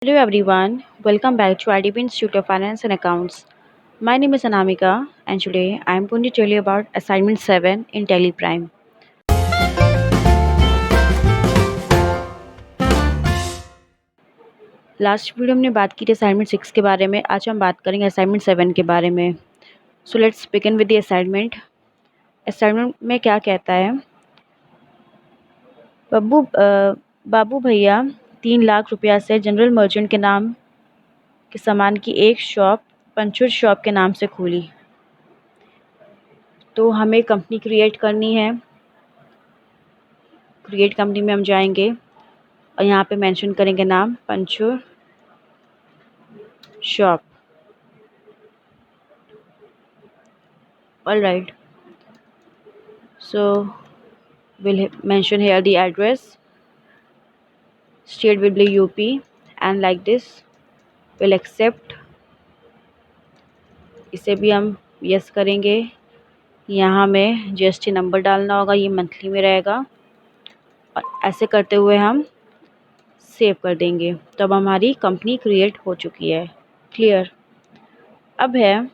Hello everyone, welcome back to IDB Institute of Finance and Accounts. My name is Anamika and today I am going to tell you about assignment 7 in Teleprime. Last video हमने बात की थी assignment 6 के बारे में। आज हम बात करेंगे असाइनमेंट 7 के बारे में। So let's begin with the assignment. Assignment में क्या कहता है, बाबू भैया 3 लाख रुपया से जनरल मर्चेंट के नाम के सामान की एक शॉप पंचुर शॉप के नाम से खोली। तो हमें कंपनी क्रिएट करनी है। क्रिएट कंपनी में हम जाएंगे और यहाँ पे मेंशन करेंगे नाम पंचुर shop. Alright, so we'll mention here the address. State will be UP and like this we'll accept। इसे भी हम यस करेंगे। यहाँ हमें GST नंबर डालना होगा, ये मंथली में रहेगा और ऐसे करते हुए हम सेव कर देंगे। तो अब हमारी कंपनी क्रिएट हो चुकी है। क्लियर। अब है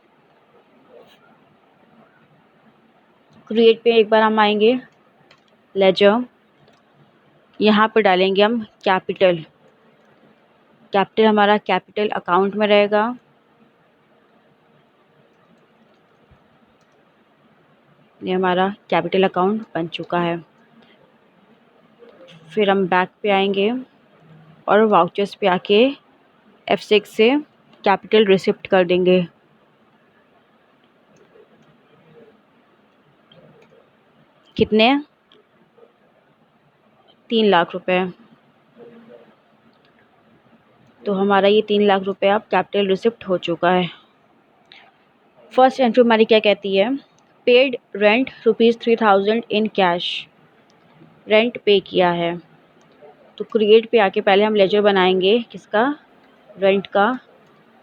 क्रिएट पे एक बार हम आएंगे, लेजर, यहाँ पर डालेंगे हम कैपिटल हमारा कैपिटल अकाउंट में रहेगा। ये हमारा कैपिटल अकाउंट बन चुका है। फिर हम बैक पे आएंगे और वाउचर्स पे आके F6 से कैपिटल रिसिप्ट कर देंगे। कितने? 3 लाख रुपए। तो हमारा ये 3 लाख रुपए अब कैपिटल रिसिप्ट हो चुका है। फर्स्ट एंट्री हमारी क्या कहती है, paid rent ₹3000 in cash. Rent पे किया है। तो क्रिएट पे आके पहले हम लेजर बनाएंगे किसका, रेंट का।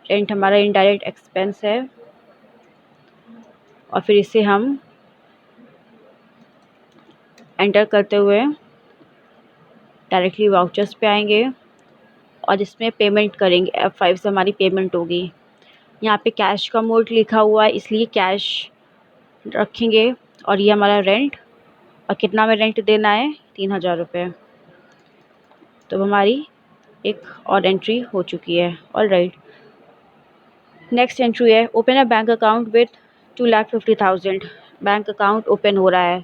रेंट हमारा इनडायरेक्ट एक्सपेंस है और फिर इसे हम एंटर करते हुए डायरेक्टली वाउचर्स पे आएंगे और इसमें पेमेंट करेंगे। F5 से हमारी पेमेंट होगी। यहाँ पे कैश का मोड लिखा हुआ है इसलिए कैश रखेंगे और ये हमारा रेंट, और कितना में रेंट देना है, 3000 रुपये। तो हमारी एक और एंट्री हो चुकी है। ऑलराइट, नेक्स्ट एंट्री है open a bank account with 2,50,000। Bank account open हो रहा है।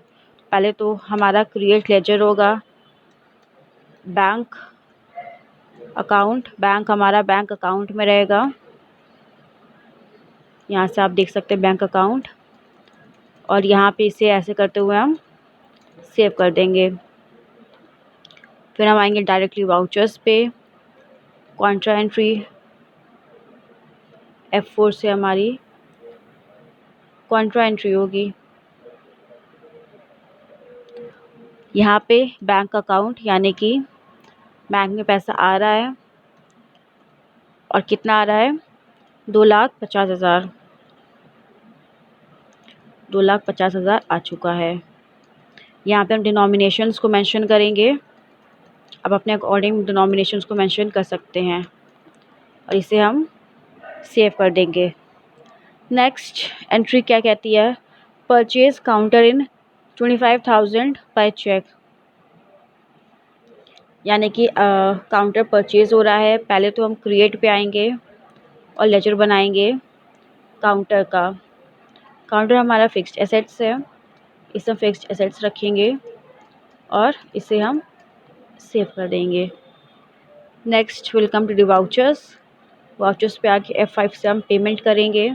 पहले तो हमारा क्रिएट लेजर होगा, बैंक अकाउंट, बैंक हमारा बैंक अकाउंट में रहेगा। यहाँ से आप देख सकते हैं बैंक अकाउंट, और यहाँ पे इसे ऐसे करते हुए हम सेव कर देंगे। फिर हम आएंगे डायरेक्टली वाउचर्स पे, कॉन्ट्रा एंट्री F4 से हमारी कॉन्ट्रा एंट्री होगी। यहाँ पे बैंक अकाउंट यानी कि बैंक में पैसा आ रहा है और कितना आ रहा है, 2,50,000। 2,50,000 आ चुका है। यहाँ पे हम डिनोमिनेशंस को मेंशन करेंगे। अब अपने अकॉर्डिंग डिनोमिनेशंस को मेंशन कर सकते हैं और इसे हम सेव कर देंगे। नेक्स्ट एंट्री क्या कहती है, purchase counter in 25,000 by cheque. यानी कि काउंटर परचेज हो रहा है। पहले तो हम क्रिएट पे आएंगे और लेजर बनाएंगे काउंटर का। काउंटर हमारा फिक्स्ड एसेट्स है, इसे फिक्स्ड एसेट्स रखेंगे और इसे हम सेव कर देंगे। Next will come to the vouchers. Vouchers पे आके F5 से हम पेमेंट करेंगे।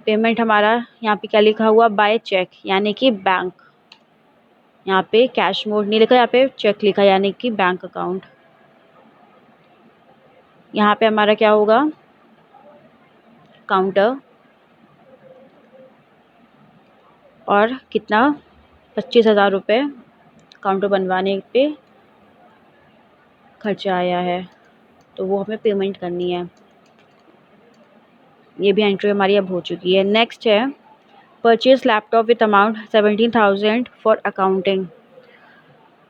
पेमेंट हमारा यहाँ पे क्या लिखा हुआ, बाय चेक यानी कि बैंक। यहाँ पे कैश मोड नहीं लिखा, यहाँ पे चेक लिखा यानी कि बैंक अकाउंट। यहाँ पे हमारा क्या होगा, काउंटर, और कितना, 25,000 रुपये काउंटर बनवाने पे खर्चा आया है, तो वो हमें पेमेंट करनी है। ये भी एंट्री हमारी अब हो चुकी है। नेक्स्ट है purchase laptop with amount 17,000 for accounting.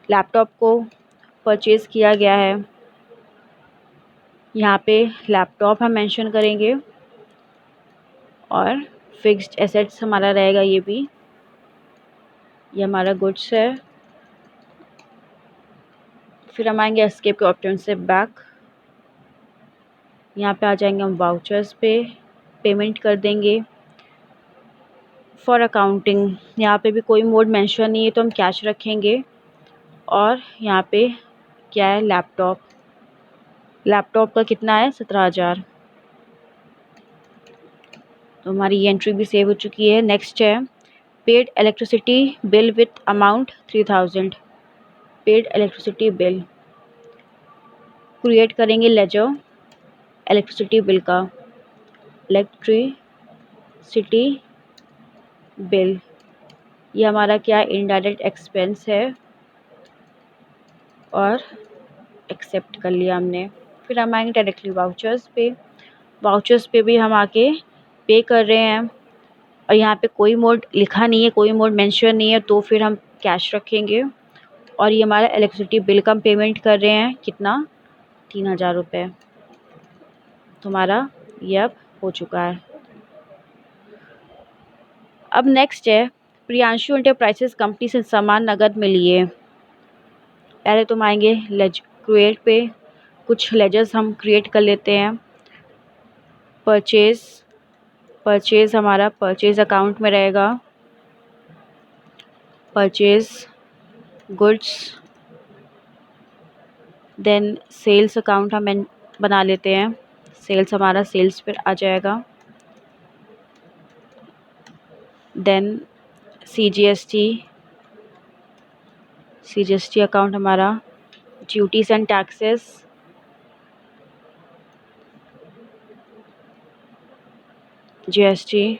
Laptop को परचेज़ किया गया है यहाँ पे लैपटॉप हम मेंशन करेंगे और फिक्स्ड एसेट्स हमारा रहेगा ये हमारा गुड्स है। फिर हम आएंगे एस्केप के ऑप्शन से बैक। यहाँ पे आ जाएंगे हम वाउचर्स पे, पेमेंट कर देंगे। फॉर अकाउंटिंग यहाँ पे भी कोई मोड मेंशन नहीं है तो हम कैश रखेंगे। और यहाँ पे क्या है, लैपटॉप का कितना है, 17,000। तो हमारी ये एंट्री भी सेव हो चुकी है। नेक्स्ट है paid electricity bill with amount 3,000। Paid electricity bill create करेंगे लेजर इलेक्ट्रिसिटी बिल का। इलेक्ट्रिसिटी बिल ये हमारा क्या इनडायरेक्ट एक्सपेंस है और एक्सेप्ट कर लिया हमने। फिर हम आएंगे डायरेक्टली वाउचर्स पे भी हम आके पे कर रहे हैं और यहाँ पे कोई मोड लिखा नहीं है, कोई मोड मेंशन नहीं है, तो फिर हम कैश रखेंगे। और ये हमारा इलेक्ट्रिसिटी बिल का हम पेमेंट कर रहे हैं, कितना, 3,000 रुपये। तो हमारा ये अब हो चुका है। अब नेक्स्ट है प्रियांशु एंटरप्राइजेस कंपनी से सामान नगद में लिए। पहले तुम आएंगे क्रिएट पे, कुछ लेजर्स हम क्रिएट कर लेते हैं। परचेज हमारा परचेज अकाउंट में रहेगा, purchase goods. Then sales account हम बना लेते हैं, सेल्स हमारा सेल्स पर आ जाएगा। देन CGST अकाउंट हमारा, duties and taxes, GST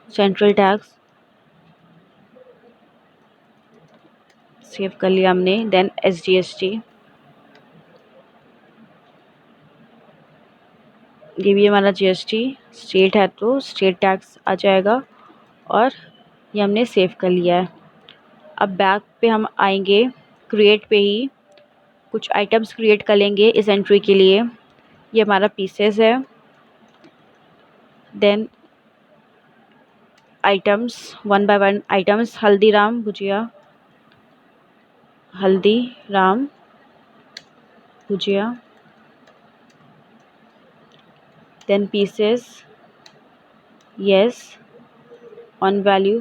central tax save कर लिया हमने। देन SGST, ये भी हमारा GST स्टेट है तो स्टेट टैक्स आ जाएगा और ये हमने सेव कर लिया है। अब बैक पे हम आएंगे, क्रिएट पे ही कुछ आइटम्स क्रिएट कर लेंगे इस एंट्री के लिए। ये हमारा पीसेस है। Then items, one by one items, Haldiram bhujia. Then pieces, yes, on value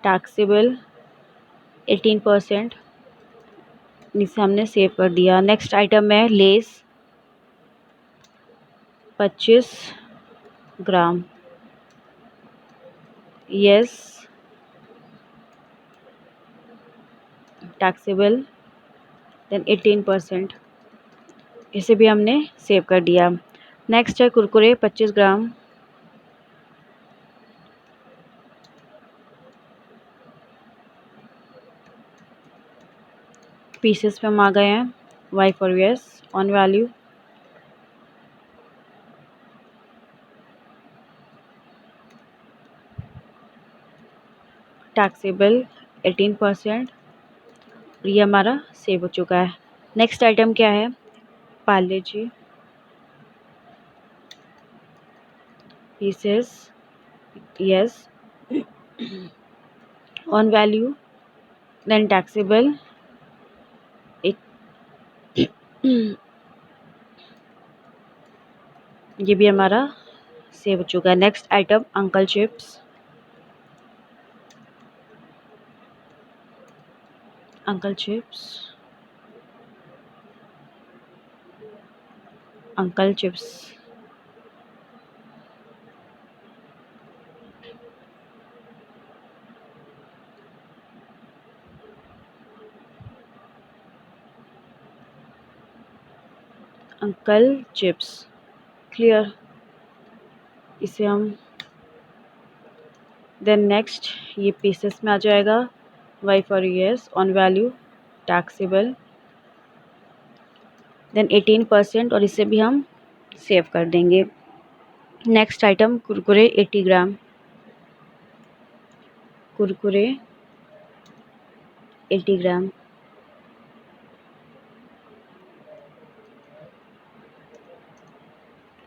taxable 18%, इसे हमने सेव कर दिया। नेक्स्ट आइटम है less 25 gram, yes, taxable then 18%, इसे भी हमने सेव कर दिया। नेक्स्ट है कुरकुरे 25 ग्राम, पीसेस पे हम आ गए हैं, Y for yes, on value taxable 18%, ये हमारा सेव हो चुका है। नेक्स्ट आइटम क्या है, Parle G pieces, yes, on value then taxable ये भी हमारा सेव हो चुका है। Next item uncle chips, uncle chips clear, इसे हम देन नेक्स्ट ये पीसेस में आ जाएगा, Y for yes, on value taxable then 18%, और इसे भी हम सेव कर देंगे। Next item Kurkure 80 gram, Kurkure 80 gram,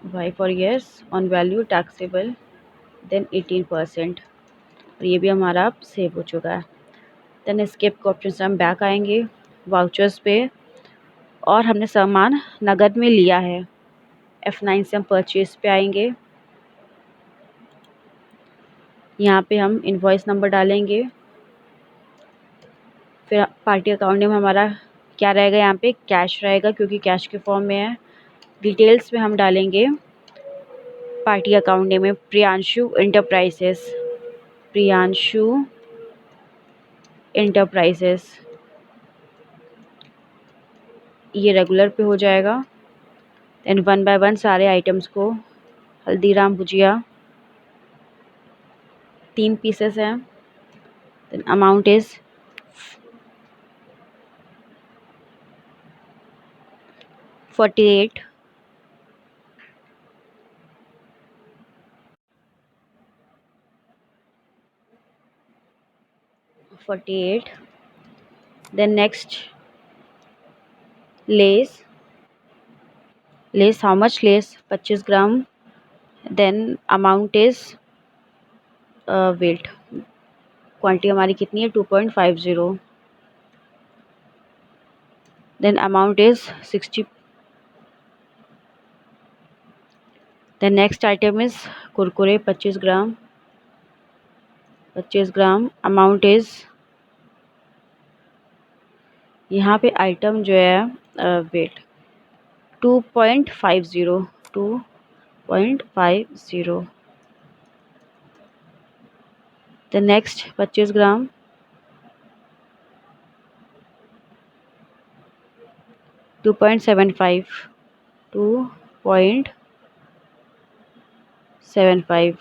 Y for yes, on value taxable, then 18%। और ये भी हमारा अब सेव हो चुका है। देन एस्केप के ऑप्शन से हम बैक आएंगे वाउचर्स पे, और हमने सामान नगद में लिया है। F9 से हम परचेज पे आएंगे। यहाँ पे हम इनवॉइस नंबर डालेंगे। फिर पार्टी अकाउंट नेम हमारा क्या रहेगा, यहाँ पे कैश रहेगा क्योंकि कैश के फॉर्म में है। डिटेल्स में हम डालेंगे पार्टी अकाउंट नेम में प्रियांशु इंटरप्राइजेस, प्रियांशु इंटरप्राइजेस। ये रेगुलर पे हो जाएगा। देन 1 बाय 1 सारे आइटम्स को, हल्दीराम भुजिया 3 पीसेस हैं। Then amount is 48। Then next less, less how much, less 25 gram. Then amount is weight, quantity हमारी कितनी है 2.50। Then amount is 60। Then next item is Kurkure 25 gram, 25 gram. Amount is, यहाँ पे item जो है weight 2.50, 2.50। The next 25 gram, 2.75, 2.75।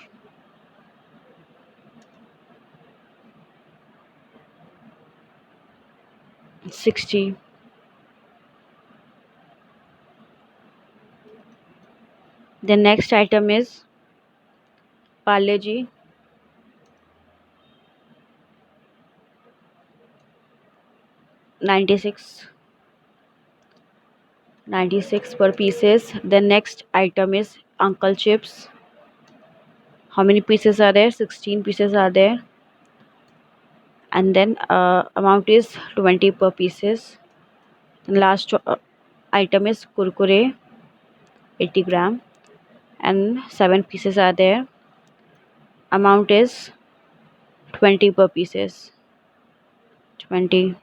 60। The next item is Parle Ji, 96, 96 per pieces. The next item is Uncle Chips. How many pieces are there? 16 pieces are there. And then amount is 20 per pieces. And last item is Kurkure, 80 gram, and 7 pieces are there. Amount is 20 per pieces, 20।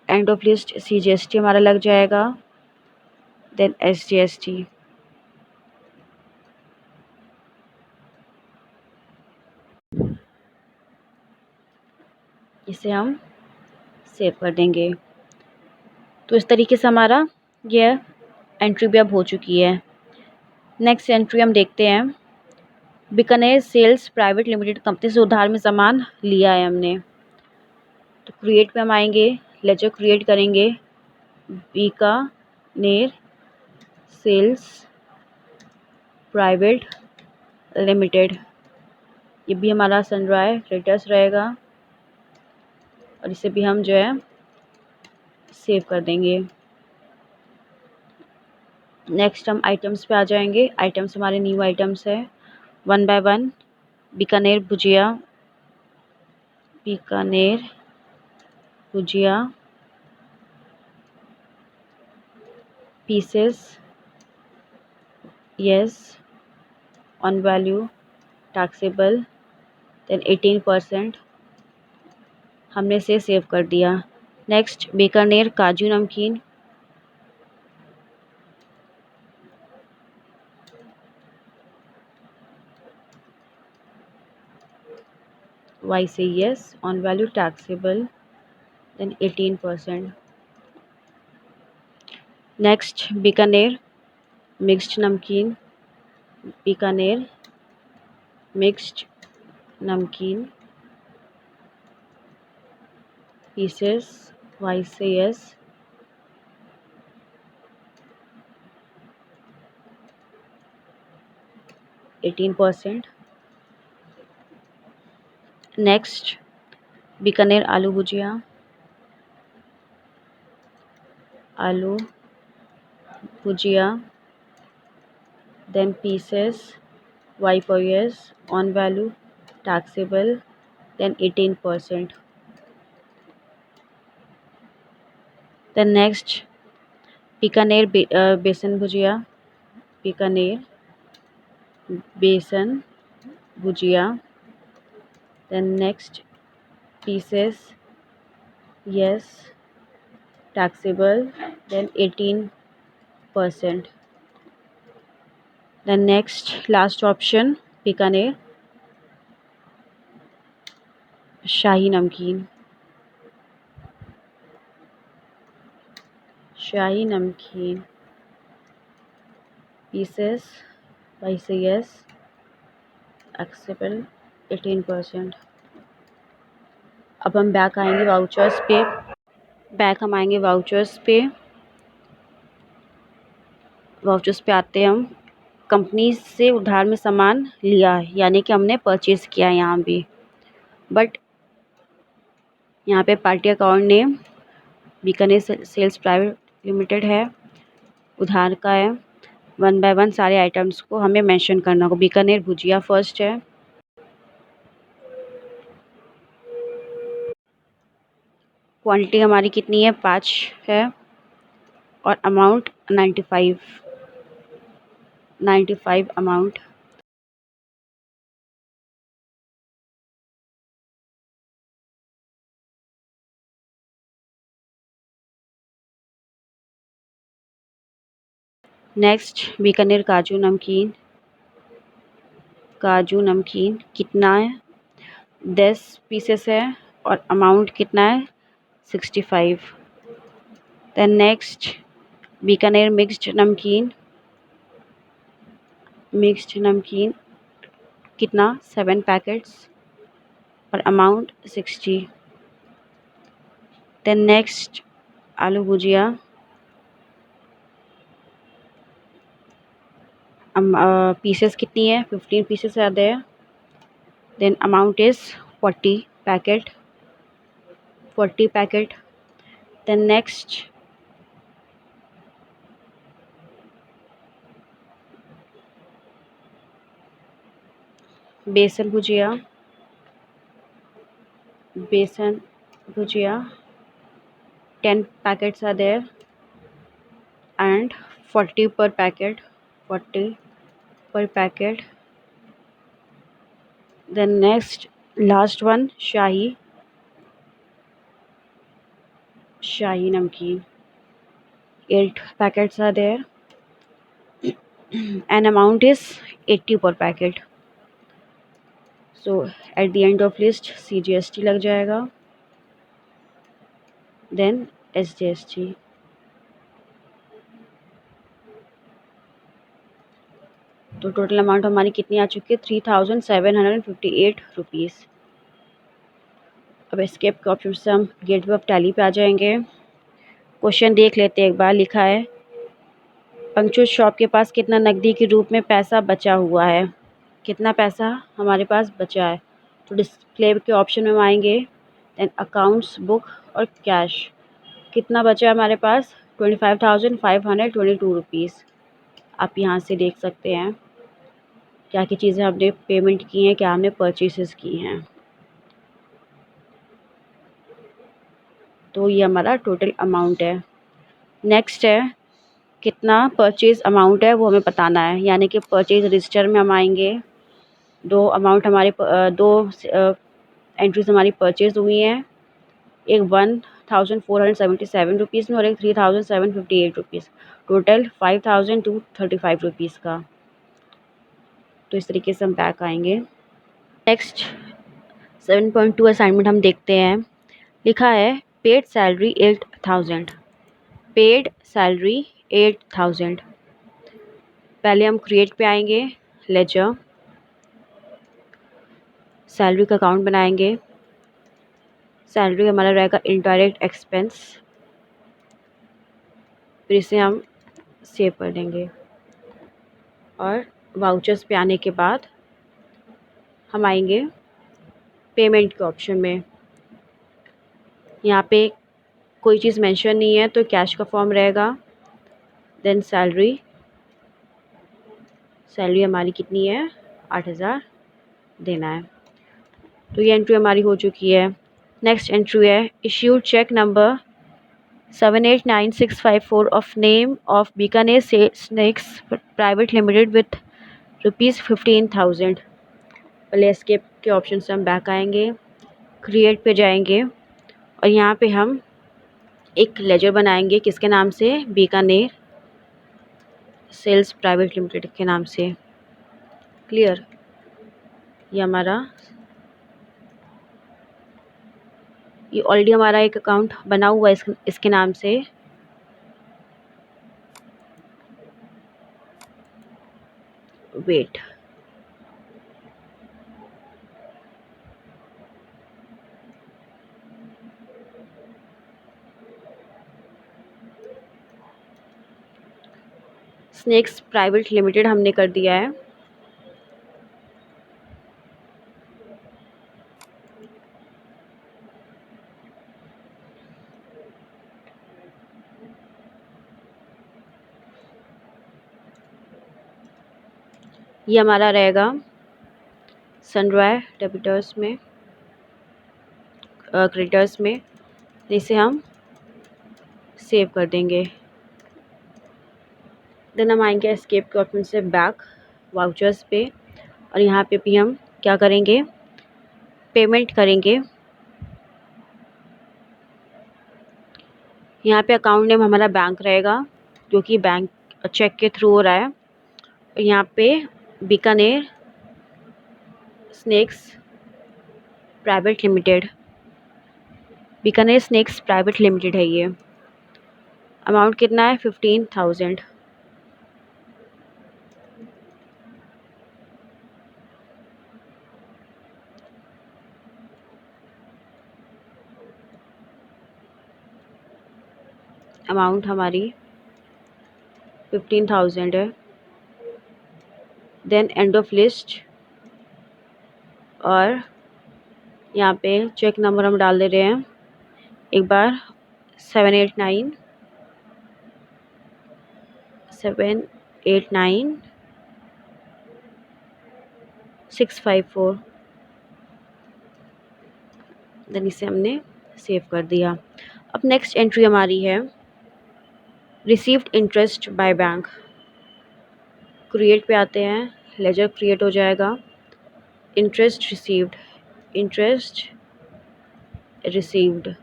End of list CGST हमारा लग जाएगा। Then SGST। इसे हम save कर देंगे। तो इस तरीके से हमारा यह एंट्री भी अब हो चुकी है। नेक्स्ट एंट्री हम देखते हैं, Bikaner sales private limited company से उधार में सामान लिया है हमने। तो क्रिएट पे हम आएंगे, लेजर क्रिएट करेंगे, बीकानेर सेल्स प्राइवेट लिमिटेड। ये भी हमारा सन रहा है, क्रेडिटर्स रहेगा, और इसे भी हम जो है सेव कर देंगे। नेक्स्ट हम आइटम्स पे आ जाएंगे। आइटम्स हमारे न्यू आइटम्स है। 1 by 1 Bikaner bhujia, Bikaner bhujia pieces, yes, on value taxable, then 18%। हमने इसे सेव कर दिया। नेक्स्ट बीकानेर काजू नमकीन, वाई से yes, on value taxable, then 18%। Next Bikaner mixed नमकीन, बीकानेर मिक्स्ड नमकीन पीसेस, वाई से yes, 18%। नेक्स्ट बीकानेर आलू भुजिया, आलू भुजिया, then pieces, Y for yes, on value, taxable, then 18%. Then next, besan bhujia, Bikaner besan bhujia. Then next, pieces, yes, taxable, then 18%. Then next, last option, Bikaner शाही नमकीन, शाही नमकीन, pieces, Y से yes, acceptable, 18%. अब हम back आएंगे vouchers पे, vouchers पे आते हैं हम। कंपनी से उधार में सामान लिया है, यानी कि हमने परचेज़ किया है यहाँ भी, बट यहाँ पे party account name Bikaner sales private limited है, उधार का है। 1 बाय 1 सारे आइटम्स को हमें मेंशन करना होगा। बीकानेर भुजिया फर्स्ट है, क्वांटिटी हमारी कितनी है, 5 है, और अमाउंट 95 अमाउंट। नेक्स्ट, बीकानेर काजू नमकीन कितना है, 10 पीसेस है, और अमाउंट कितना है, 65। देन नेक्स्ट, बीकानेर मिक्स्ड नमकीन कितना, 7 पैकेट्स, और अमाउंट 60। देन नेक्स्ट, आलू भुजिया पीसेस कितनी है, 15 pieces are there, then amount is 40 packet. then next, बेसन भुजिया 10 packets are there and 40 per packet. then next, last one, शाही नमकीन 8 packets are there and amount is 80 per packet. so at the end of list CGST लग जाएगा, then SGST। तो total amount हमारी कितनी आ चुकी है, 3758 rupees. अब एस्केप के ऑप्शन से हम गेटवे ऑफ टैली पे आ जाएंगे। क्वेश्चन देख लेते हैं एक बार। लिखा है, पंक्चुअल शॉप के पास कितना नकदी के रूप में पैसा बचा हुआ है, कितना पैसा हमारे पास बचा है। तो डिस्प्ले के ऑप्शन में हम आएंगे, देन अकाउंट्स, बुक और कैश। कितना बचा है हमारे पास, 25,522 रुपीज़। आप यहाँ से देख सकते हैं क्या क्या चीज़ें हमने पेमेंट की हैं, क्या हमने परचेसेस की हैं। तो ये हमारा टोटल अमाउंट है। नेक्स्ट है, कितना परचेज़ अमाउंट है वो हमें बताना है, यानी कि परचेज़ रजिस्टर में हम आएंगे। दो एंट्रीज हमारी परचेज़ हुई हैं, एक 1,477 रुपीज़ में और एक 3,758 रुपीज़, टोटल 5,235 रुपीज़ का। तो इस तरीके से हम बैक आएंगे। नेक्स्ट 7.2 असाइनमेंट हम देखते हैं। लिखा है, पेड सैलरी 8,000। पहले हम क्रिएट पे आएंगे, लेजर, सैलरी का अकाउंट बनाएंगे। सैलरी हमारा रहेगा इनडायरेक्ट एक्सपेंस, फिर इसे हम सेव कर देंगे। और वाउचर्स पे आने के बाद हम आएंगे पेमेंट के ऑप्शन में। यहाँ पे कोई चीज़ मेंशन नहीं है तो कैश का फॉर्म रहेगा, देन सैलरी हमारी कितनी है, 8,000 देना है। तो ये एंट्री हमारी हो चुकी है। नेक्स्ट एंट्री है issued cheque number 789654 of name of Bikaner snacks private limited with ₹15,000। पहले एस्केप के ऑप्शन से हम बैक आएंगे, क्रिएट पे जाएंगे और यहाँ पे हम एक लेजर बनाएंगे किसके नाम से, बीकानेर सेल्स प्राइवेट लिमिटेड के नाम से। क्लियर, ये ऑलरेडी हमारा एक अकाउंट बना हुआ है इसके नाम से। वेट, स्नैक्स प्राइवेट लिमिटेड हमने कर दिया है। ये हमारा रहेगा सनराय डेबिटर्स में, क्रेडिटर्स में। इसे हम सेव कर देंगे। देन हम आएंगे एस्केप के ऑप्शन से बैक वाउचर्स पे और यहाँ पे भी हम क्या करेंगे, पेमेंट करेंगे। यहाँ पे अकाउंट नेम हमारा बैंक रहेगा क्योंकि बैंक चेक के थ्रू हो रहा है। यहाँ पे Bikaner snacks private limited, Bikaner snacks private limited है ये। अमाउंट कितना है, 15,000। अमाउंट हमारी 15,000 है। देन एंड ऑफ लिस्ट और यहाँ पे चेक नंबर हम डाल दे रहे हैं एक बार, 789 654। देन इसे हमने सेव कर दिया। अब नेक्स्ट एंट्री हमारी है received interest by bank. Create पे आते हैं, लेजर क्रिएट हो जाएगा। इंटरेस्ट रिसीव्ड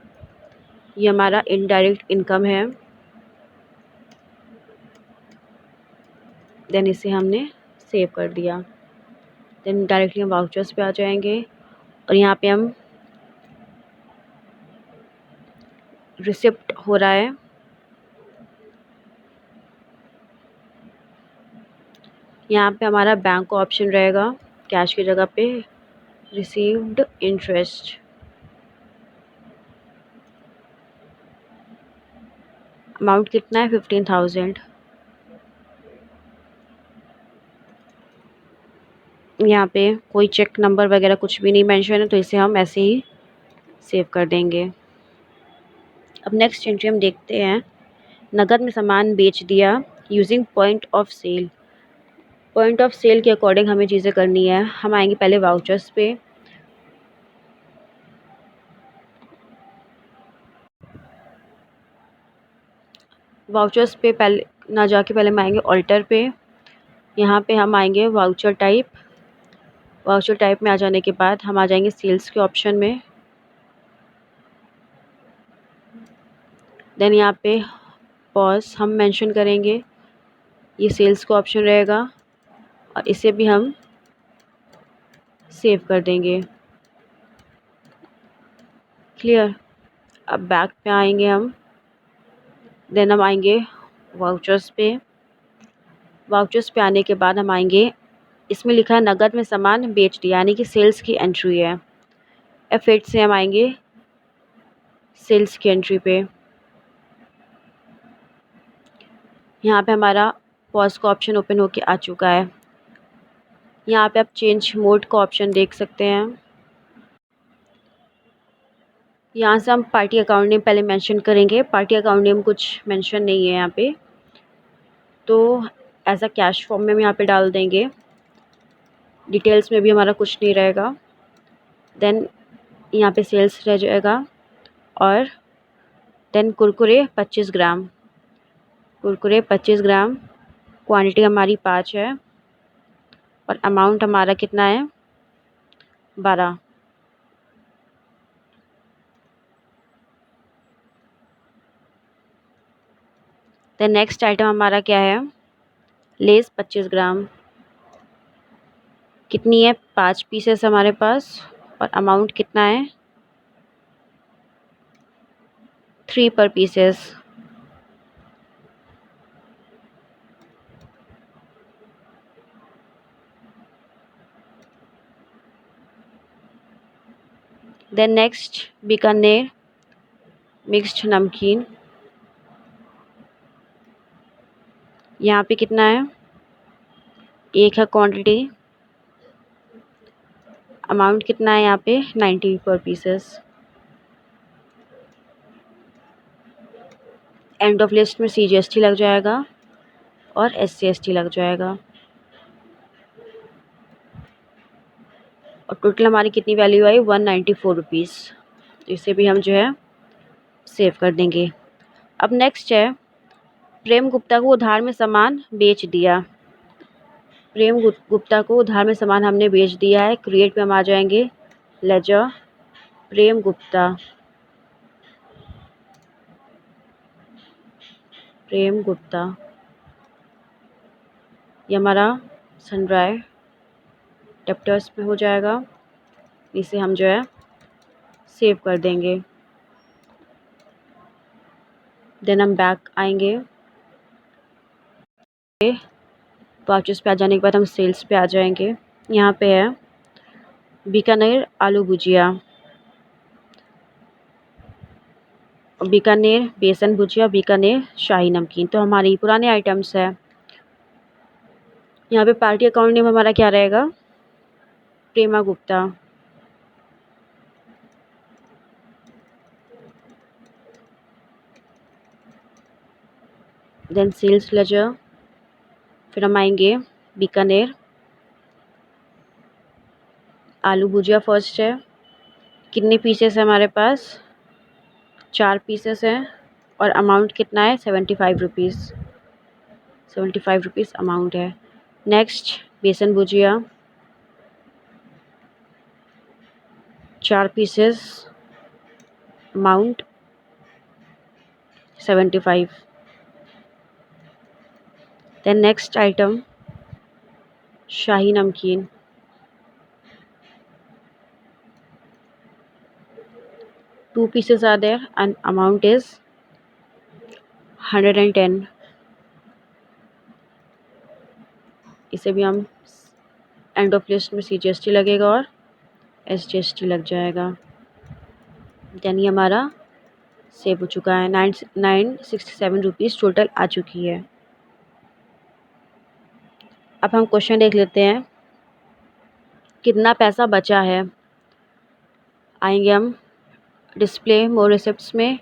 ये हमारा इनडायरेक्ट इनकम है। देन इसे हमने सेव कर दिया। देन डायरेक्टली हम वाउचर्स पे आ जाएंगे और यहाँ पे हम रिसिप्ट हो रहा है, यहाँ पे हमारा बैंक का ऑप्शन रहेगा कैश की जगह पे, रिसीव्ड इंटरेस्ट। अमाउंट कितना है, 15,000। यहाँ पे कोई चेक नंबर वगैरह कुछ भी नहीं मेंशन है तो इसे हम ऐसे ही सेव कर देंगे। अब नेक्स्ट एंट्री हम देखते हैं, नगद में सामान बेच दिया using point of sale. Point of sale के अकॉर्डिंग हमें चीज़ें करनी है। हम आएंगे पहले वाउचर्स पे, पहले ना जाके पहले हम आएंगे ऑल्टर पे। यहाँ पे हम आएंगे वाउचर टाइप में आ जाने के बाद हम आ जाएंगे सेल्स के ऑप्शन में। देन यहाँ पे पॉज हम मेंशन करेंगे, ये सेल्स का ऑप्शन रहेगा और इसे भी हम सेव कर देंगे। क्लियर, अब बैक पे आएंगे हम। देन हम आएंगे वाउचर्स पे आने के बाद हम आएंगे, इसमें लिखा है नगद में सामान बेच दिया यानी कि सेल्स की एंट्री है। F8 से हम आएंगे सेल्स की एंट्री पे। यहाँ पे हमारा पॉज का ऑप्शन ओपन होके आ चुका है। यहाँ पे आप चेंज मोड का ऑप्शन देख सकते हैं। यहाँ से हम पार्टी अकाउंट नेम पहले मेंशन करेंगे। पार्टी अकाउंट नेम कुछ मेंशन नहीं है यहाँ पे। तो एज अ कैश फॉर्म में हम यहाँ पे डाल देंगे, डिटेल्स में भी हमारा कुछ नहीं रहेगा। देन यहाँ पे सेल्स रह जाएगा। और देन कुरकुरे 25 ग्राम, कुरकुरे 25 ग्राम, क्वांटिटी हमारी 5 है और अमाउंट हमारा कितना है 12। देन नेक्स्ट आइटम हमारा क्या है, लेस 25 ग्राम, कितनी है 5 पीसेस हमारे पास और अमाउंट कितना है 3 पर pieces. Then next Bikaner mixed namkeen, यहाँ पे कितना है 1 है क्वांटिटी, अमाउंट कितना है यहाँ पे 90 पर पीसेस। एंड ऑफ लिस्ट में CGST लग जाएगा और SCST लग जाएगा। और टोटल हमारी कितनी वैल्यू आई 194 रुपीज़। तो इसे भी हम जो है सेव कर देंगे। अब नेक्स्ट है, प्रेम गुप्ता को उधार में सामान बेच दिया। प्रेम गुप्ता को उधार में सामान हमने बेच दिया है। क्रिएट पे हम आ जाएंगे, लेजर प्रेम गुप्ता, प्रेम गुप्ता, ये हमारा सनराय डेप्टर्स में हो जाएगा। इसे हम जो है सेव कर देंगे। देन हम बैक आएंगे, वाउचर्स पे आ जाने के बाद हम सेल्स पे आ जाएंगे। यहाँ पे है बीकानेर आलू भुजिया, बीकानेर बेसन भुजिया, बीकानेर शाही नमकीन। तो हमारी पुराने आइटम्स है। यहाँ पे पार्टी अकाउंट नेम हमारा क्या रहेगा, प्रेमा गुप्ता। देन सेल्स लेजर, फिर हम आएंगे बीकानेर आलू भुजिया फर्स्ट है, कितने पीसेस है हमारे पास 4 पीसेस हैं और अमाउंट कितना है 75 रुपीज़, 75 रुपीज़ अमाउंट है। Next besan bhujia 4 pieces, amount 75। Then next item Shahi Namkeen, 2 pieces are there and amount is 110। इसे भी हम एंड ऑफ लिस्ट में CGST लगेगा और SGST लग जाएगा। देन ये हमारा सेव हो चुका है। 967 रुपीज़ टोटल आ चुकी है। अब हम क्वेश्चन देख लेते हैं, कितना पैसा बचा है। आएंगे हम डिस्प्ले मोर रिसिप्ट्स में,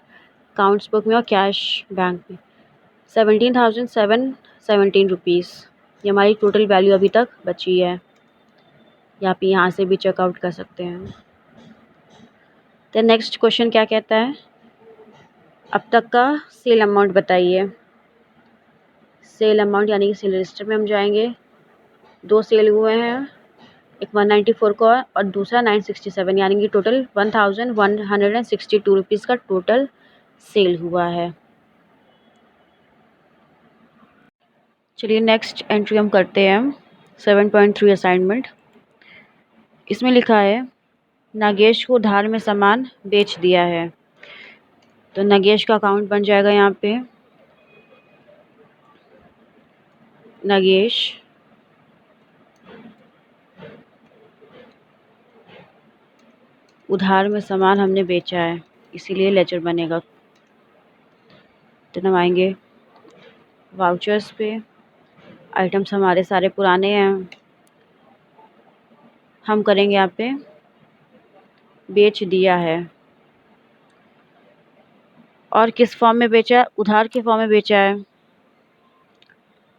काउंट्स बुक में और कैश बैंक में। 17,717 रुपीज़ ये हमारी टोटल वैल्यू अभी तक बची है। या आप यहाँ से भी चेकआउट कर सकते हैं। तो नेक्स्ट क्वेश्चन क्या कहता है, अब तक का सेल अमाउंट बताइए। सेल अमाउंट यानी कि सेल रजिस्टर में हम जाएंगे। 2 सेल हुए हैं, एक 194 का और दूसरा 967, यानी कि टोटल 1162 रुपीज़ का टोटल सेल हुआ है। चलिए नेक्स्ट एंट्री हम करते हैं 7.3 असाइनमेंट। इसमें लिखा है नागेश को उधार में सामान बेच दिया है। तो नागेश का अकाउंट बन जाएगा यहाँ पे, नागेश उधार में सामान हमने बेचा है, इसीलिए लेजर बनेगा। तो हम आएंगे वाउचर्स पे, आइटम्स हमारे सारे पुराने हैं, हम करेंगे यहाँ पे बेच दिया है। और किस फॉर्म में बेचा है, उधार के फॉर्म में बेचा है।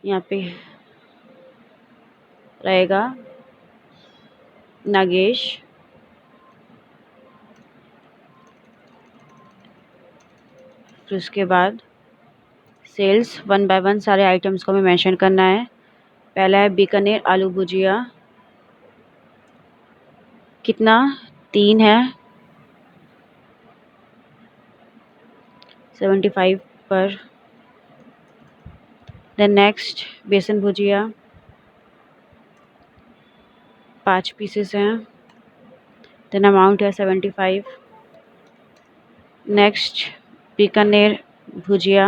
यहाँ पे रहेगा नागेश। फिर उसके बाद सेल्स 1 बाय 1 सारे आइटम्स को हमें मेंशन करना है। पहला है बीकानेर आलू भुजिया, कितना 3 है 75 पर। देन नेक्स्ट बेसन भुजिया 5 पीसेस हैं, देन अमाउंट है 75। नेक्स्ट बीकानेर भुजिया,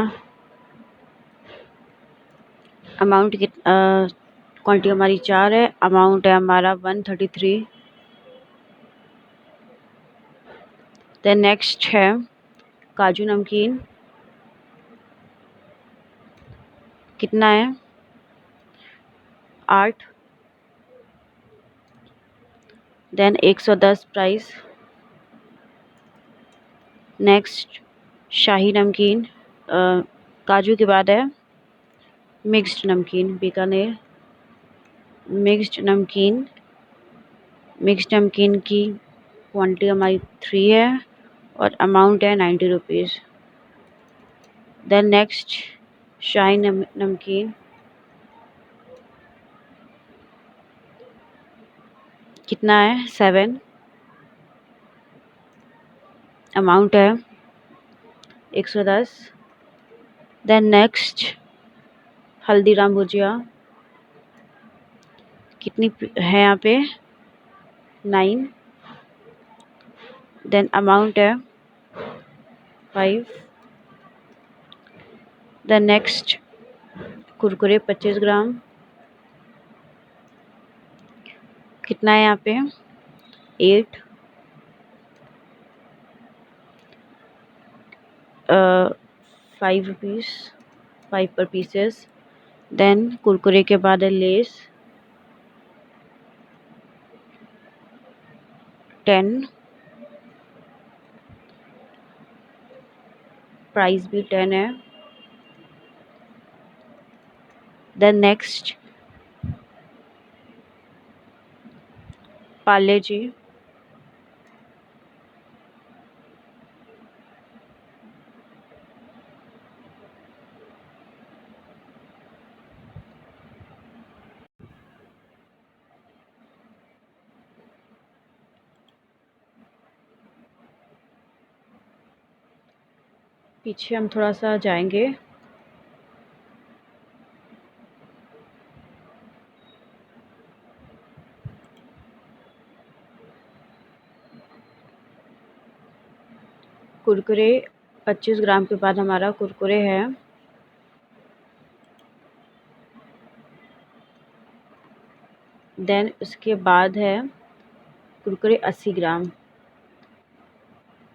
अमाउंट क्वांटिटी हमारी 4 है, अमाउंट है हमारा 133। देन नेक्स्ट है काजू नमकीन, कितना है 8। Then 110 price. नेक्स्ट शाही नमकीन, काजू के बाद है मिक्स्ड नमकीन बीकानेर। मिक्स्ड नमकीन की क्वांटिटी हमारी 3 है और अमाउंट है 90 रुपीज़। देन नेक्स्ट शाही नमकीन, कितना है 7, अमाउंट है 110। देन नेक्स्ट हल्दीराम भुजिया, कितनी है यहाँ पे 9, देन अमाउंट है 5। देन नेक्स्ट कुरकुरे 25 ग्राम, कितना है यहाँ पे 8, 5 रुपीज़ 5 पर पीसेस। देन कुरकुरे के बाद है लेस 10, प्राइस भी 10 है। देन नेक्स्ट पार्ले जी, पीछे हम थोड़ा सा जाएंगे। कुरकुरे 25 ग्राम के बाद हमारा कुरकुरे है देन उसके बाद है कुरकुरे 80 ग्राम।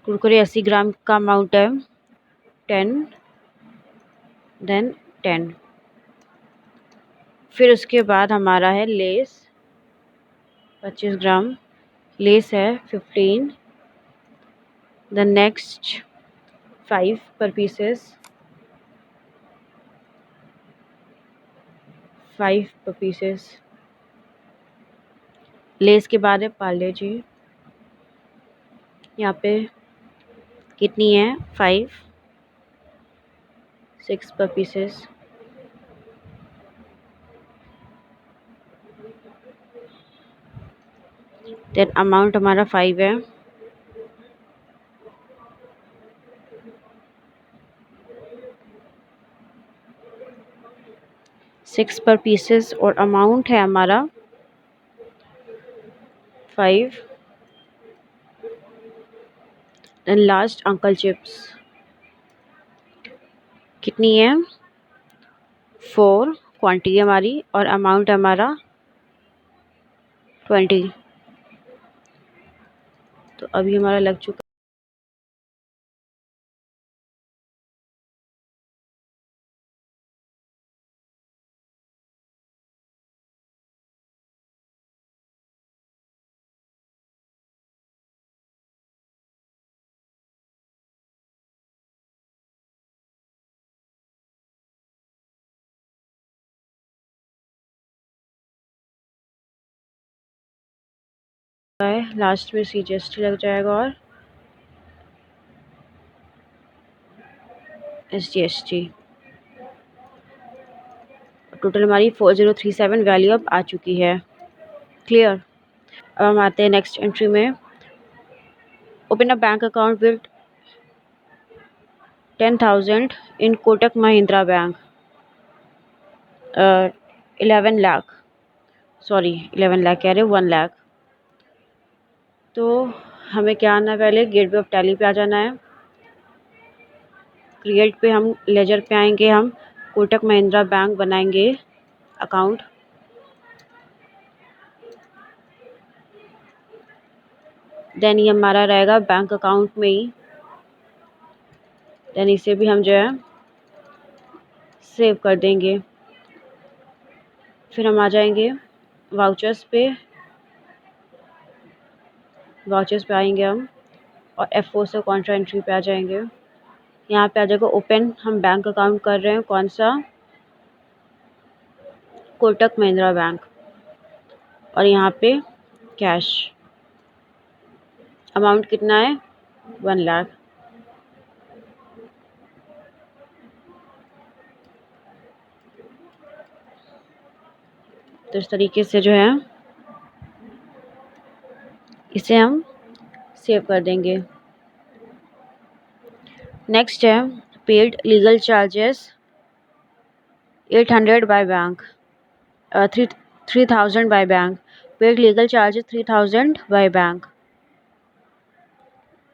कुरकुरे 80 ग्राम का अमाउंट है 10, देन 10। फिर उसके बाद हमारा है लेस 25 ग्राम, लेस है 15। देन नेक्स्ट 5 पर पीसेस, 5 पर पीसेस। लेस के बाद है पार्ले जी, यहाँ पे कितनी है 5, 6 पर पीसेस। देन अमाउंट हमारा 5 है। 6 पर पीसेस और अमाउंट है हमारा 5। देन लास्ट अंकल चिप्स, कितनी है 4 क्वांटिटी हमारी और अमाउंट हमारा 20। तो अभी हमारा लग चुका है, लास्ट में CGST लग जाएगा और SGST। टोटल हमारी 4037 वैल्यू अब आ चुकी है। क्लियर। अब हम आते हैं नेक्स्ट एंट्री में। Open a bank account with 10,000 in Kotak Mahindra bank. 11 lakh, sorry 11 lakh कह रहे 1 लाख। तो हमें क्या आना है, पहले गेटवे ऑफ टैली पे आ जाना है। क्रिएट पे हम लेजर पे आएंगे, हम कोटक महिंद्रा बैंक बनाएंगे अकाउंट। देन ये हमारा रहेगा बैंक अकाउंट में ही। देन इसे भी हम जो है सेव कर देंगे। फिर हम आ जाएंगे वाउचर्स पे। वाउचर्स पे आएंगे हम और F4 से कॉन्ट्रा एंट्री पे आ जाएंगे। यहाँ पे आ जाएगा ओपन, हम बैंक अकाउंट कर रहे हैं कौन सा, कोटक महिंद्रा बैंक। और यहाँ पे कैश अमाउंट कितना है, 1 लाख। तो इस तरीके से जो है इसे हम सेव कर देंगे। नेक्स्ट है paid legal charges 800 by bank, 3000 by bank. Paid legal charges 3000 by bank.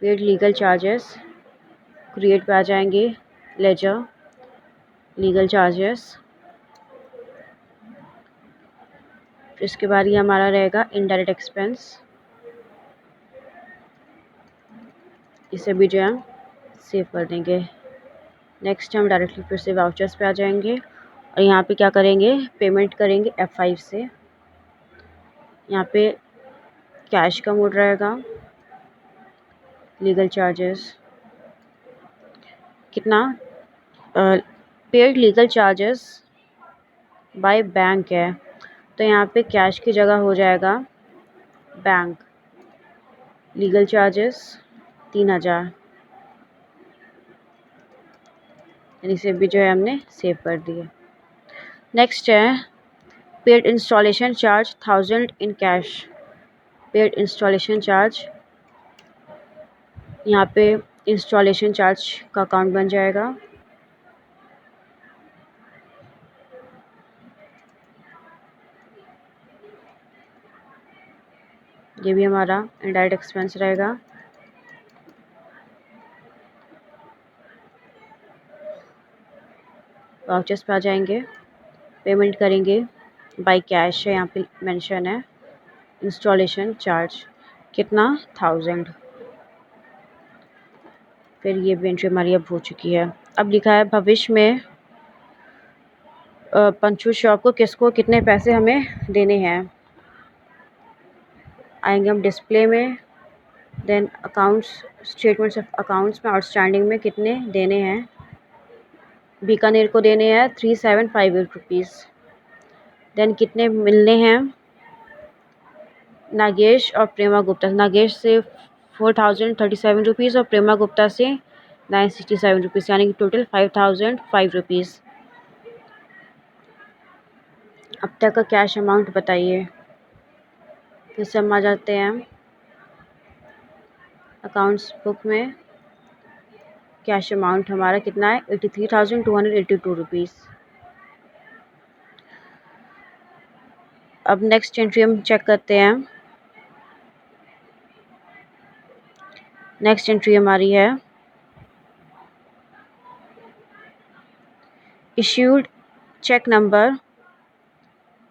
Paid legal charges create पे आ जाएंगे, लेजर लीगल चार्जेस। इसके बाद ये हमारा रहेगा इनडायरेक्ट एक्सपेंस, इसे भी जो है हम सेव कर देंगे। नेक्स्ट हम डायरेक्टली फिर से वाउचर्स पे आ जाएंगे और यहाँ पे क्या करेंगे, पेमेंट करेंगे F5 से। यहाँ पे कैश का मोड रहेगा, लीगल चार्जेस कितना, paid legal charges by bank है, तो यहाँ पे कैश की जगह हो जाएगा बैंक। लीगल चार्जेस 3000, इसे भी जो है हमने सेव कर दिए। नेक्स्ट है paid installation charge 1000 in cash. Paid installation charge, यहाँ पे इंस्टॉलेशन चार्ज का अकाउंट बन जाएगा। ये भी हमारा इनडायरेक्ट एक्सपेंस रहेगा। वाउचर्स पे आ जाएंगे, पेमेंट करेंगे बाय कैश है, यहाँ पे मेंशन है इंस्टॉलेशन चार्ज कितना, 1000। फिर ये भी एंट्री हमारी अब हो चुकी है। अब लिखा है भविष्य में पंचू शॉप को किसको कितने पैसे हमें देने हैं। आएंगे हम डिस्प्ले में, then accounts, statements of accounts में आउटस्टैंडिंग में कितने देने हैं। बीकानेर को देने हैं 3758 रुपीज़। देन कितने मिलने हैं नागेश और प्रेमा गुप्ता। नागेश से 4037 रुपीज़ और प्रेमा गुप्ता से 967 रुपीज़, यानी कि टोटल 5005 रुपीज़। अब तक का कैश अमाउंट बताइए। फिर से हम आ जाते हैं अकाउंट्स बुक में। कैश अमाउंट हमारा कितना है, 83,282 रुपीज़। अब नेक्स्ट एंट्री हम चेक करते हैं। नेक्स्ट एंट्री हमारी है issued cheque number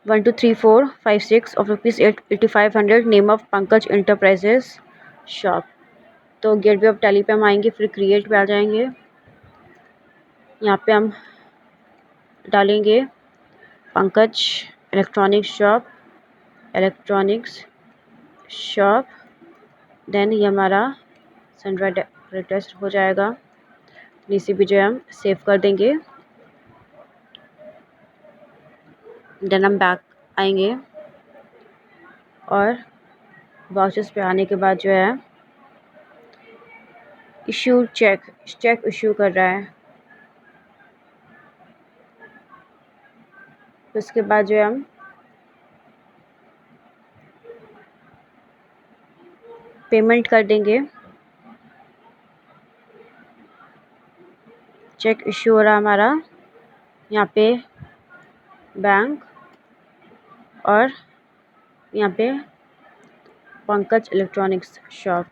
123456 of ₹8500 name of Pankaj enterprises shop. तो गेटवे ऑफ टैली पे हम आएंगे, फिर क्रिएट पे आ जाएंगे। यहाँ पे हम डालेंगे पंकज इलेक्ट्रॉनिक्स शॉप। देन ये हमारा सनराइज रिटेस्ट हो जाएगा, इसे भी जो है हम सेव कर देंगे। देन हम बैक आएंगे और वाउचर्स पे आने के बाद जो है इशू चेक इशू कर रहा है। उसके बाद जो है हम पेमेंट कर देंगे। चेक इशू हो रहा हमारा यहाँ पे बैंक और यहाँ पे पंकज इलेक्ट्रॉनिक्स शॉप।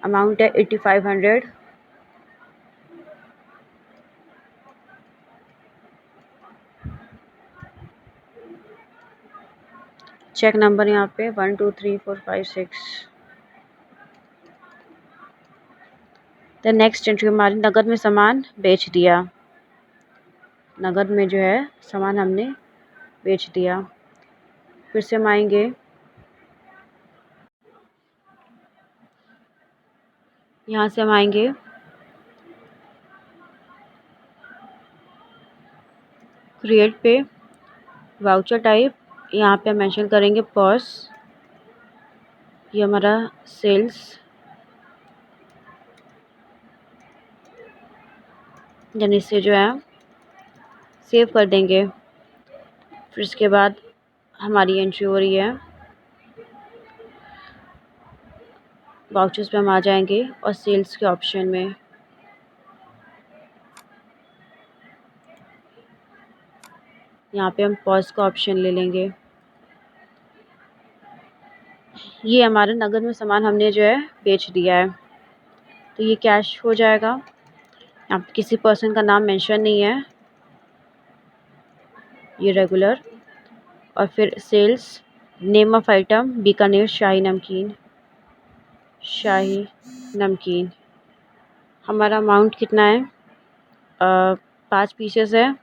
अमाउंट है 8500। चेक नंबर यहाँ पे 123456। द नेक्स्ट एंट्री हमारी नगद में सामान बेच दिया। नगद में जो है सामान हमने बेच दिया। फिर से हम आएंगे यहाँ से हम आएंगे क्रिएट पे वाउचर टाइप। यहाँ पे हम मेंशन करेंगे पॉस। ये हमारा सेल्स यानी इससे जो है सेव कर देंगे। फिर इसके बाद हमारी एंट्री हो रही है। वाउचर्स पे हम आ जाएंगे और सेल्स के ऑप्शन में यहाँ पे हम पॉज का ऑप्शन ले लेंगे। ये हमारे नगद में सामान हमने जो है बेच दिया है, तो ये कैश हो जाएगा। यहाँ पे किसी पर्सन का नाम मेंशन नहीं है, ये रेगुलर। और फिर sales name of item Bikaner Shahi Namkeen. हमारा अमाउंट कितना है? 5 पीसेस है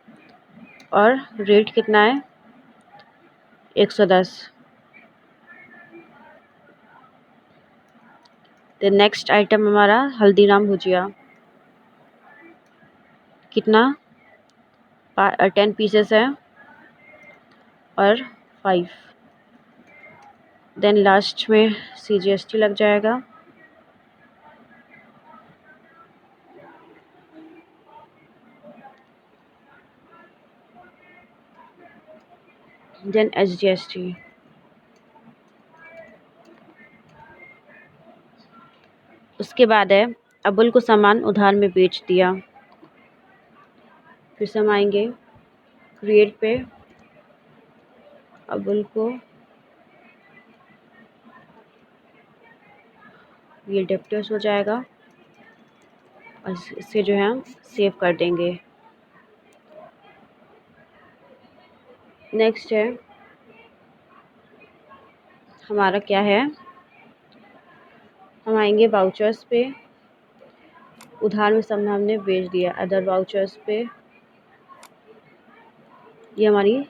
और रेट कितना है? 110। तो नेक्स्ट आइटम हमारा हल्दीराम भुजिया। कितना? 10 पीसेस है और 5। देन लास्ट में CGST लग जाएगा। Then SGST। उसके बाद है अबुल को सामान उधार में बेच दिया। फिर से हम आएंगे क्रिएट पे, अबुल को ये डेप्टर्स हो जाएगा और इससे जो है हम सेव कर देंगे। नेक्स्ट है हमारा क्या है, हम आएंगे वाउचर्स पे। उधार में सामान हमने बेच दिया। अदर वाउचर्स पे ये हमारी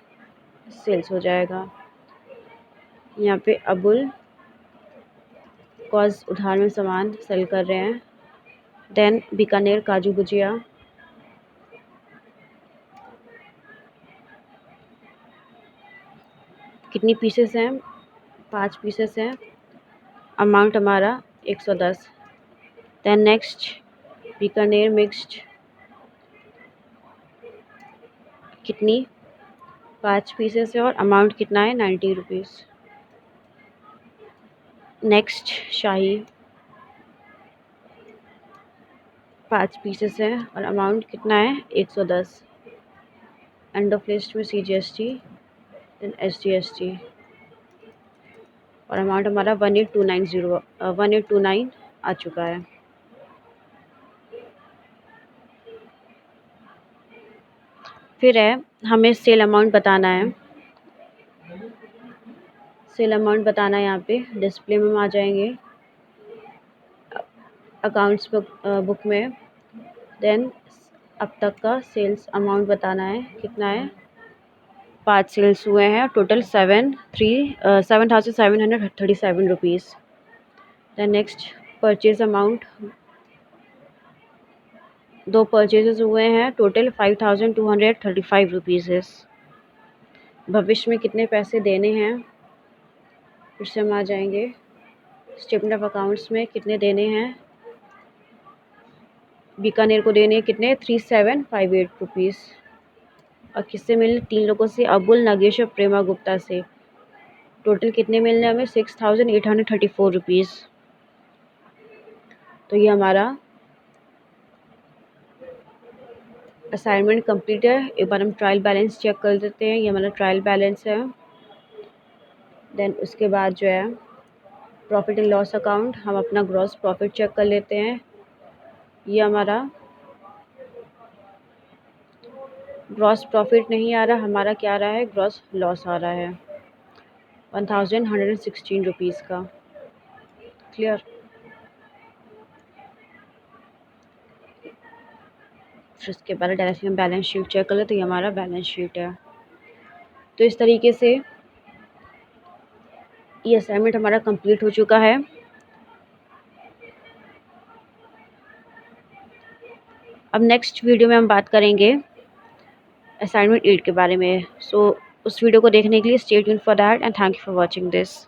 सेल्स हो जाएगा। यहाँ पे अबुल कॉज उधार में सामान सेल कर रहे हैं। देन बीकानेर काजू भुजिया। कितनी पीसेस हैं? 5 पीसेस हैं। अमाउंट हमारा 110। Then next Bikaner mixed. कितनी? 5 पीसेस है और अमाउंट कितना है? 90 रुपीज़। नेक्स्ट शाही 5 पीसेस है और अमाउंट कितना है? 110। एंड ऑफ लिस्ट में CGST देन SGST और अमाउंट हमारा 1829 आ चुका है। फिर है हमें सेल अमाउंट बताना है। सेल अमाउंट बताना है, यहाँ पे डिस्प्ले में हम आ जाएंगे अकाउंट्स बुक में। देन अब तक का सेल्स अमाउंट बताना है, कितना है? 5 सेल्स हुए हैं, total 7,737 rupees. Then next purchase amount 2 purchases हुए हैं, टोटल 5,235 रुपीज़। भविष्य में कितने पैसे देने हैं, फिर से हम आ जाएंगे स्टेटमेंट ऑफ अकाउंट्स में कितने देने हैं। बीकानेर को देने हैं कितने 3758 रुपीज़। और किससे मिलने, 3 लोगों से, अबुल, नागेश और प्रेमा गुप्ता से। टोटल कितने मिलने हमें 6834 रुपीज़। तो ये हमारा असाइनमेंट कंप्लीट है। एक बार हम ट्रायल बैलेंस चेक कर देते हैं। ये हमारा ट्रायल बैलेंस है। देन उसके बाद जो है प्रॉफिट एंड लॉस अकाउंट, हम अपना ग्रॉस प्रॉफिट चेक कर लेते हैं। ये हमारा ग्रॉस प्रॉफिट नहीं आ रहा, हमारा क्या आ रहा है, ग्रॉस लॉस आ रहा है 1116 रुपीज़ का। क्लियर। फिर उसके बाद डायरेक्टली हम बैलेंस शीट चेक कर ले तो ये हमारा बैलेंस शीट है। तो इस तरीके से ये असाइनमेंट हमारा कंप्लीट हो चुका है। अब नेक्स्ट वीडियो में हम बात करेंगे असाइनमेंट 8 के बारे में। सो उस वीडियो को देखने के लिए stay tuned for that and thank you for watching this.